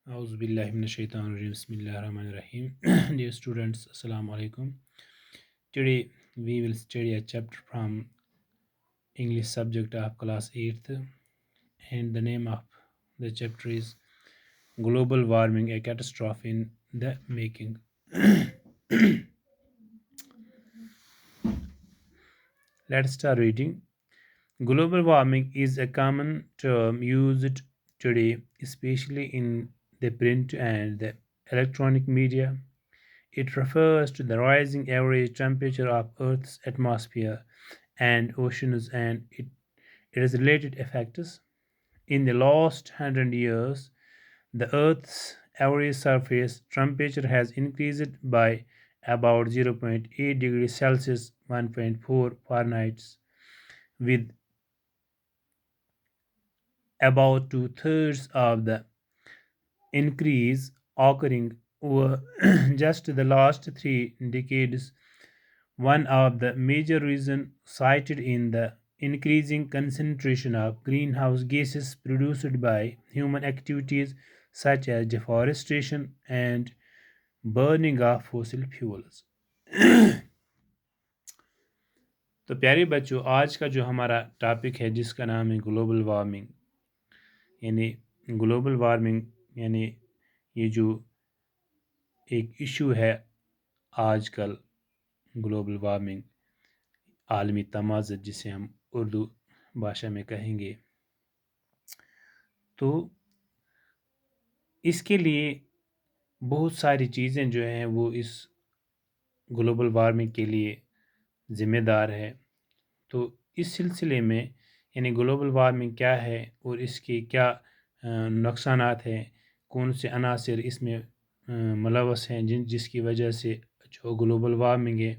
Auzu billahi minash shaitanir rajim. Bismillahir Rahmanir Rahim. Dear students, Assalamu alaikum. Today we will study a chapter from English subject of class 8th, and the name of the chapter is Global Warming, a Catastrophe in the Making. Let's start reading. Global warming is a common term used today, especially in the print and the electronic media. It refers to the rising average temperature of Earth's atmosphere and oceans and its related effects. In the last 100 years, the Earth's average surface temperature has increased by about 0.8 degrees Celsius, 1.4 Fahrenheit, with about two-thirds of the increase occurring over just the last 3 decades. One of the major reasons cited in the increasing concentration of greenhouse gases produced by human activities such as deforestation and burning of fossil fuels. تو پیارے بچوں، آج کا جو ہمارا topic ہے جس کا نام ہے گلوبل وارمنگ، یعنی گلوبل وارمنگ یعنی یہ جو ایک ایشو ہے آج کل، گلوبل وارمنگ، عالمی تمازت جسے ہم اردو بھاشا میں کہیں گے، تو اس کے لیے بہت ساری چیزیں جو ہیں وہ اس گلوبل وارمنگ کے لیے ذمہ دار ہے۔ تو اس سلسلے میں یعنی گلوبل وارمنگ کیا ہے اور اس کے کیا نقصانات ہیں، کون سے عناصر اس میں ملوث ہیں جس کی وجہ سے جو گلوبل وارمنگ ہے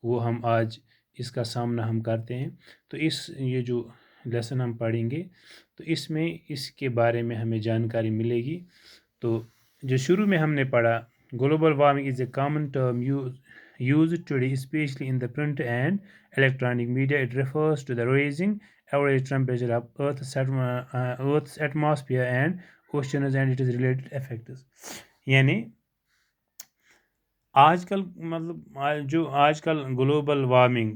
وہ ہم آج اس کا سامنا ہم کرتے ہیں، تو یہ جو لیسن ہم پڑھیں گے تو اس میں اس کے بارے میں ہمیں جانکاری ملے گی۔ تو جو شروع میں ہم نے پڑھا، global warming is a common term used today, especially in the print and electronic media. It refers to the rising average temperature of Earth's atmosphere and oceans and its related effects. یعنی آج کل جو آج کل global warming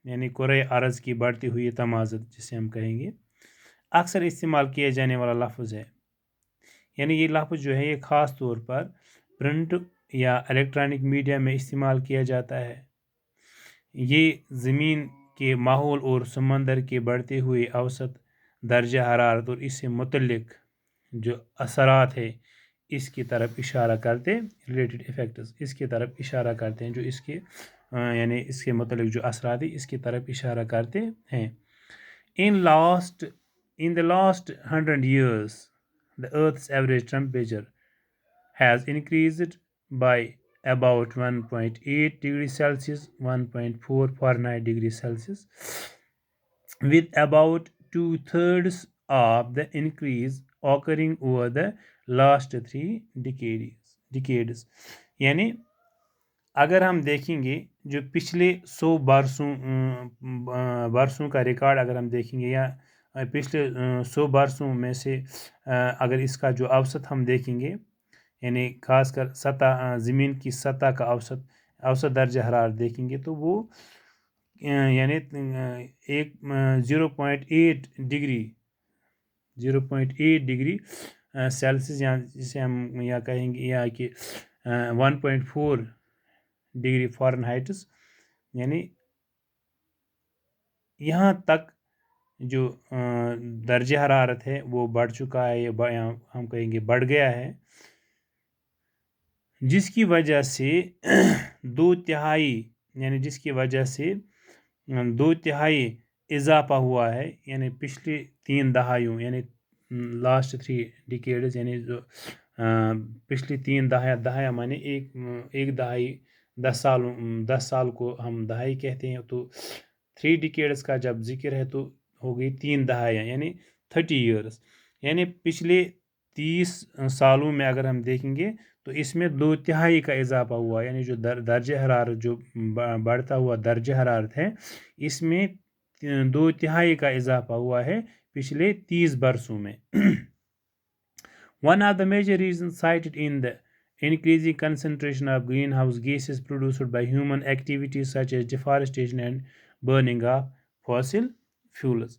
یعنی کرۂ ارض کی بڑھتی ہوئی تمازت جسے ہم کہیں گے، اکثر استعمال کیا جانے والا لفظ ہے۔ یعنی یہ لفظ جو ہے یہ خاص طور پر پرنٹ یا الیکٹرانک میڈیا میں استعمال کیا جاتا ہے۔ یہ زمین کے ماحول اور سمندر کے بڑھتے ہوئے اوسط درجہ حرارت اور اس سے متعلق جو اثرات ہے اس کی طرف اشارہ کرتے ریلیٹڈ ایفیکٹس اس کی طرف اشارہ کرتے ہیں، جو اس کے یعنی اس کے متعلق جو اثرات ہیں اس کی طرف اشارہ کرتے ہیں۔ In the last 100 years, the Earth's average temperature has increased by about 1.8 degrees Celsius, 1.4 Fahrenheit degrees Celsius, with about two-thirds of the increase occurring over the last 3 decades. یعنی اگر ہم دیکھیں گے جو پچھلے 100 برسوں کا ریکارڈ اگر ہم دیکھیں گے یا پچھلے 100 برسوں میں سے اگر اس کا جو اوسط ہم دیکھیں گے، یعنی خاص کر سطح زمین کی سطح کا اوسط درجہ حرارت دیکھیں گے تو وہ یعنی 0.8 ڈگری سیلسیس یا جسے ہم یا کہیں گے یا کہ 1.4 ڈگری فارنہائٹس، یعنی یہاں تک جو درجہ حرارت ہے وہ بڑھ چکا ہے یا ہم کہیں گے بڑھ گیا ہے، جس کی وجہ سے جس کی وجہ سے 2/3 اضافہ ہوا ہے، یعنی پچھلی 3 دہائیوں یعنی لاسٹ 3 ڈیکیڈز، یعنی جو پچھلی 3 دہائیاں مانے ایک دہائی 10 سال کو ہم دہائی کہتے ہیں، تو 3 ڈیکیڈز کا جب ذکر ہے تو ہو گئی 3 دہائیاں یعنی 30 ایئرس، یعنی پچھلے 30 سالوں میں اگر ہم دیکھیں گے تو اس میں 2/3 کا اضافہ ہوا، یعنی جو درجہ حرارت جو بڑھتا ہوا درجہ حرارت ہے اس میں 2/3 کا اضافہ ہوا ہے پچھلے 30 برسوں میں۔ One of the major reasons cited in the increasing concentration of greenhouse gases produced by human activities such as deforestation and burning of fossil fuels.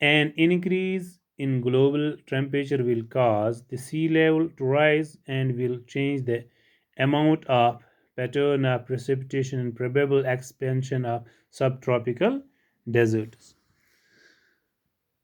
An increase in global temperature will cause the sea level to rise and will change the amount of pattern of precipitation and probable expansion of subtropical deserts.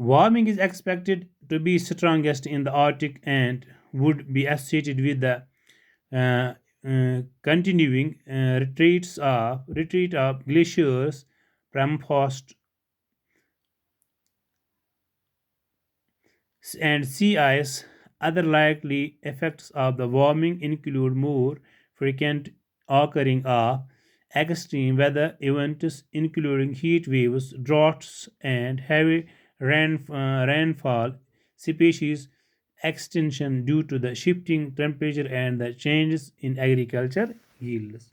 Warming is expected to be strongest in the Arctic and would be associated with the continuing retreat of glaciers, permafrost, and sea ice. Other likely effects of the warming include more frequent occurring of extreme weather events including heat waves, droughts, and heavy rainfall, species extinction due to the shifting temperature and the changes in agriculture yields.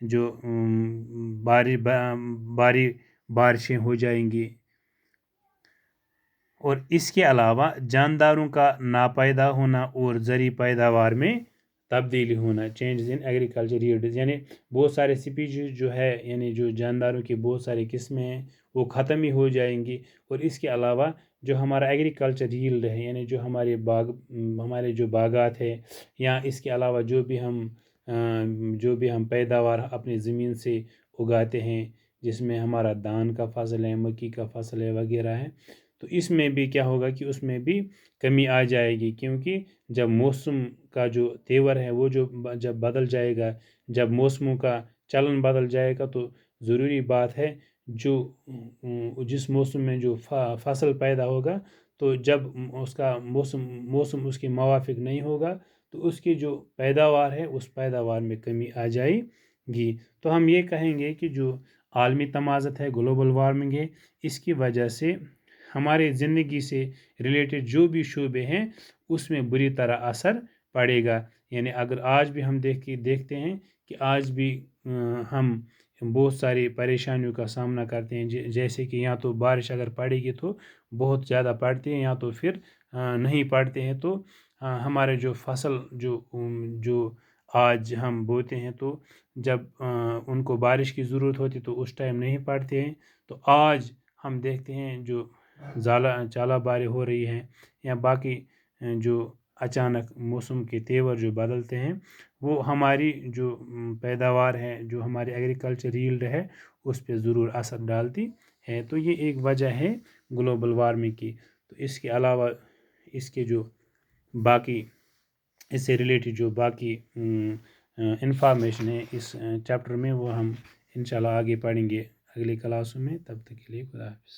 جو بارشیں ہو جائیں گی، اور اس کے علاوہ جانداروں کا ناپیدا ہونا اور زرعی پیداوار میں تبدیلی ہونا، چینجز ان ایگریکلچر ییلڈز، یعنی بہت سارے سپیشیز جو ہے، یعنی جو جانداروں کی بہت ساری قسمیں ہیں وہ ختم ہی ہو جائیں گی، اور اس کے علاوہ جو ہمارا ایگریکلچر ییلڈ ہے، یعنی جو ہمارے ہمارے جو باغات ہے، یا اس کے علاوہ جو بھی ہم پیداوار اپنی زمین سے اگاتے ہیں، جس میں ہمارا دان کا فصل ہے، مکئی کا فصل ہے وغیرہ ہے، تو اس میں بھی کیا ہوگا کہ اس میں بھی کمی آ جائے گی، کیونکہ جب موسم کا جو تیور ہے وہ جب بدل جائے گا، جب موسموں کا چلن بدل جائے گا، تو ضروری بات ہے جو جس موسم میں جو فصل پیدا ہوگا، تو جب اس کا موسم اس کے موافق نہیں ہوگا، تو اس کی جو پیداوار ہے اس پیداوار میں کمی آ جائے گی۔ تو ہم یہ کہیں گے کہ جو عالمی تمازت ہے، گلوبل وارمنگ ہے، اس کی وجہ سے ہمارے زندگی سے ریلیٹڈ جو بھی شعبے ہیں اس میں بری طرح اثر پڑے گا۔ یعنی اگر آج بھی ہم دیکھتے ہیں کہ آج بھی ہم بہت ساری پریشانیوں کا سامنا کرتے ہیں، جیسے کہ یا تو بارش اگر پڑے گی تو بہت زیادہ پڑتی ہے، یا تو پھر نہیں پڑتے ہیں، تو ہمارے جو فصل جو آج ہم بوتے ہیں، تو جب ان کو بارش کی ضرورت ہوتی تو اس ٹائم نہیں پڑتے ہیں، تو آج ہم دیکھتے ہیں جو ژالہ باریں ہو رہی ہیں، یا باقی جو اچانک موسم کے تیور جو بدلتے ہیں، وہ ہماری جو پیداوار ہے، جو ہماری ایگریکلچر ییلڈ ہے، اس پہ ضرور اثر ڈالتی ہے۔ تو یہ ایک وجہ ہے گلوبل وارمنگ کی۔ تو اس کے علاوہ اس کے جو باقی اس سے ریلیٹڈ جو باقی انفارمیشن ہے اس چیپٹر میں، وہ ہم انشاءاللہ آگے پڑھیں گے اگلی کلاسوں میں۔ تب تک کے لیے خدا حافظ۔